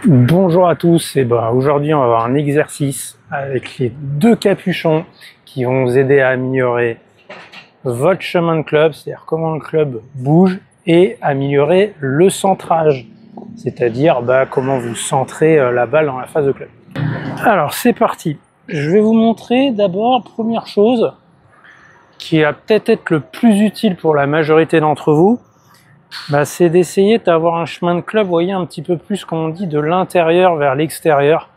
Bonjour à tous, et aujourd'hui on va avoir un exercice avec les deux capuchons qui vont vous aider à améliorer votre chemin de club, c'est-à-dire comment le club bouge, et améliorer le centrage, c'est-à-dire comment vous centrez la balle dans la phase de club. Alors c'est parti, je vais vous montrer d'abord, première chose, qui va peut-être être le plus utile pour la majorité d'entre vous, c'est d'essayer d'avoir un chemin de club, vous voyez, un petit peu plus, comme on dit, de l'intérieur vers l'extérieur.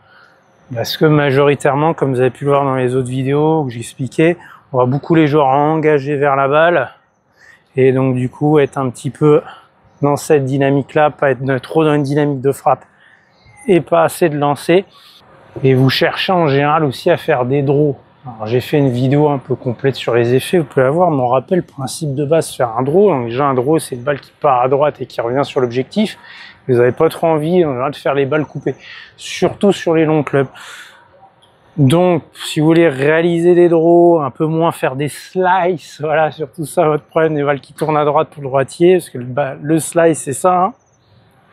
Parce que majoritairement, comme vous avez pu le voir dans les autres vidéos où j'expliquais, on voit beaucoup les joueurs engagés vers la balle. Et donc du coup, être un petit peu dans cette dynamique-là, pas être trop dans une dynamique de frappe et pas assez de lancer. Et vous cherchez en général aussi à faire des draws. Alors j'ai fait une vidéo un peu complète sur les effets, vous pouvez la voir, mais on rappelle le principe de base, faire un draw. Donc déjà un draw, c'est une balle qui part à droite et qui revient sur l'objectif. Vous n'avez pas trop envie en général de faire les balles coupées, surtout sur les longs clubs. Donc si vous voulez réaliser des draws, un peu moins faire des slices, voilà, surtout ça votre problème, des balles qui tournent à droite pour le droitier, parce que le slice c'est ça, hein,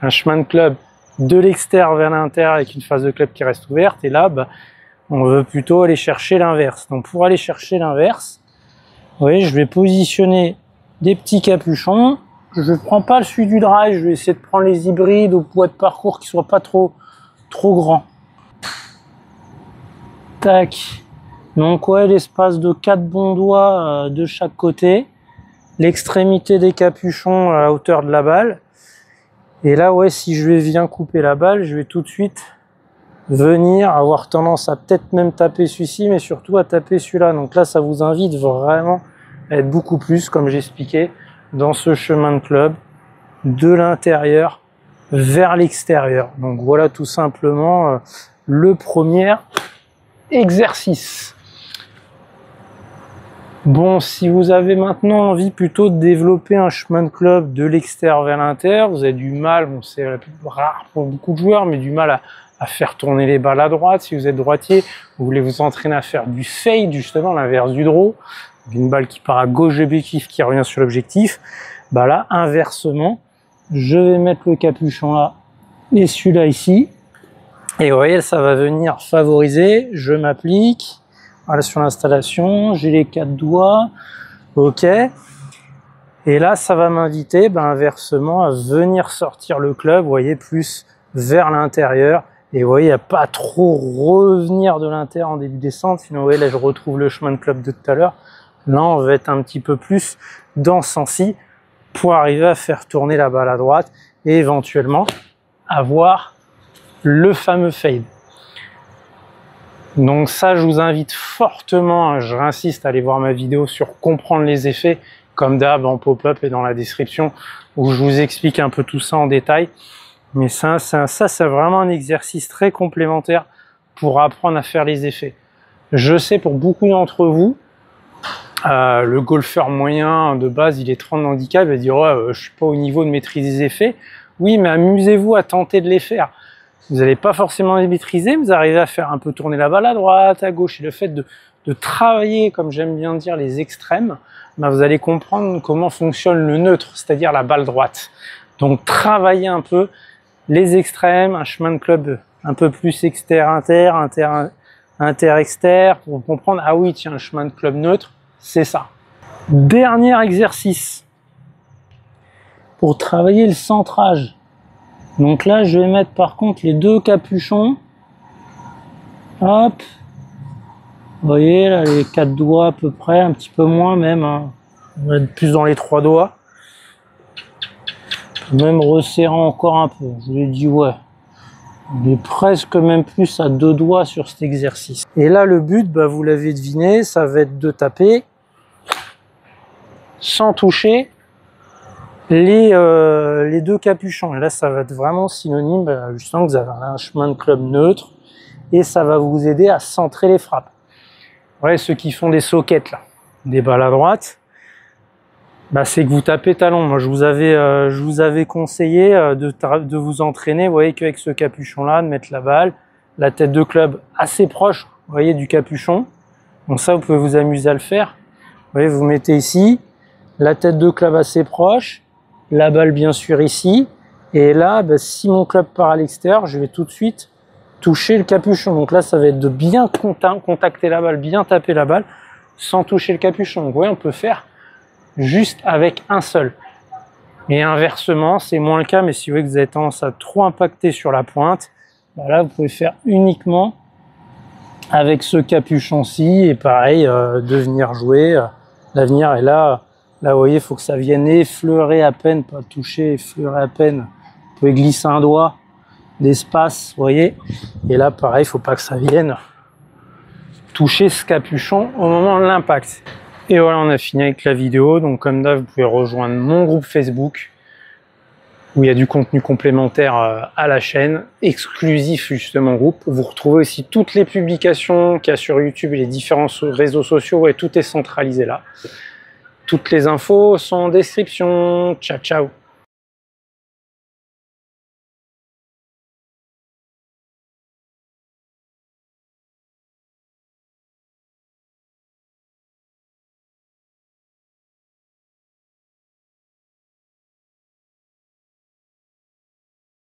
un chemin de club de l'extérieur vers l'intérieur avec une phase de club qui reste ouverte, et là on veut plutôt aller chercher l'inverse. Donc pour aller chercher l'inverse, vous voyez, je vais positionner des petits capuchons. Je ne prends pas celui du drive, je vais essayer de prendre les hybrides au poids de parcours qui ne soient pas trop grands. Tac. Donc ouais, l'espace de 4 bons doigts de chaque côté. L'extrémité des capuchons à la hauteur de la balle. Et là, ouais, si je vais bien couper la balle, je vais tout de suite venir avoir tendance à peut-être même taper celui-ci, mais surtout à taper celui-là. Donc là, ça vous invite vraiment à être beaucoup plus, comme j'expliquais, dans ce chemin de club, de l'intérieur vers l'extérieur. Donc voilà tout simplement le premier exercice. Bon, si vous avez maintenant envie plutôt de développer un chemin de club de l'extérieur vers l'intérieur, vous avez du mal, bon c'est rare pour beaucoup de joueurs, mais du mal à faire tourner les balles à droite. Si vous êtes droitier, vous voulez vous entraîner à faire du fade, justement l'inverse du draw, une balle qui part à gauche de l'objectif qui revient sur l'objectif. Là, inversement, je vais mettre le capuchon là et celui-là ici. Et vous voyez, ça va venir favoriser. Je m'applique. Voilà, sur l'installation, j'ai les 4 doigts. OK. Et là, ça va m'inviter, inversement, à venir sortir le club, vous voyez, plus vers l'intérieur. Et vous voyez, à pas trop revenir de l'intérieur en début de descente. Sinon, vous voyez, là, je retrouve le chemin de club de tout à l'heure. Là, on va être un petit peu plus dans ce sens-ci pour arriver à faire tourner la balle à droite et éventuellement avoir le fameux fade. Donc ça, je vous invite fortement, je réinsiste, à aller voir ma vidéo sur comprendre les effets, comme d'hab en pop-up et dans la description, où je vous explique un peu tout ça en détail. Mais ça c'est vraiment un exercice très complémentaire pour apprendre à faire les effets. Je sais pour beaucoup d'entre vous, le golfeur moyen de base, il est 30 de handicap, il va dire ouais, je suis pas au niveau de maîtriser les effets. Oui, mais amusez-vous à tenter de les faire. Vous n'allez pas forcément les maîtriser, vous arrivez à faire un peu tourner la balle à droite, à gauche. Et le fait de travailler, comme j'aime bien dire, les extrêmes, vous allez comprendre comment fonctionne le neutre, c'est-à-dire la balle droite. Donc travaillez un peu les extrêmes, un chemin de club un peu plus exter-inter, inter-exter, pour comprendre, ah oui, tiens, un chemin de club neutre, c'est ça. Dernier exercice, pour travailler le centrage. Donc là, je vais mettre par contre les deux capuchons. Hop. Vous voyez, là, les 4 doigts à peu près, un petit peu moins même. Hein. On va être plus dans les 3 doigts. Même resserrant encore un peu. Je vous ai dit, ouais. On est presque même plus à 2 doigts sur cet exercice. Et là, le but, vous l'avez deviné, ça va être de taper sans toucher les deux capuchons. Et là, ça va être vraiment synonyme, justement, que vous avez un chemin de club neutre et ça va vous aider à centrer les frappes. Ouais, ceux qui font des sockets, là, des balles à droite, c'est que vous tapez talon. Moi, je vous avais conseillé de vous entraîner, vous voyez, qu'avec ce capuchon-là, de mettre la balle, la tête de club assez proche, vous voyez, du capuchon. Donc ça, vous pouvez vous amuser à le faire. Vous voyez, vous mettez ici, la tête de club assez proche, la balle bien sûr ici, Et là, bah, si mon club part à l'extérieur, je vais tout de suite toucher le capuchon. Donc là, ça va être de bien contacter la balle, bien taper la balle, sans toucher le capuchon. Donc, vous voyez, on peut faire juste avec un seul. Et inversement, c'est moins le cas, mais si vous voyez que vous avez tendance à trop impacter sur la pointe, bah là, vous pouvez faire uniquement avec ce capuchon-ci, et pareil, de venir jouer, l'avenir est là. Là, vous voyez, il faut que ça vienne effleurer à peine, pas toucher, effleurer à peine. Vous pouvez glisser un doigt d'espace, vous voyez. Et là, pareil, il ne faut pas que ça vienne toucher ce capuchon au moment de l'impact. Et voilà, on a fini avec la vidéo. Donc, comme d'hab, vous pouvez rejoindre mon groupe Facebook où il y a du contenu complémentaire à la chaîne, exclusif justement groupe. Vous retrouvez aussi toutes les publications qu'il y a sur YouTube et les différents réseaux sociaux. Ouais, tout est centralisé là. Toutes les infos sont en description. Ciao, ciao.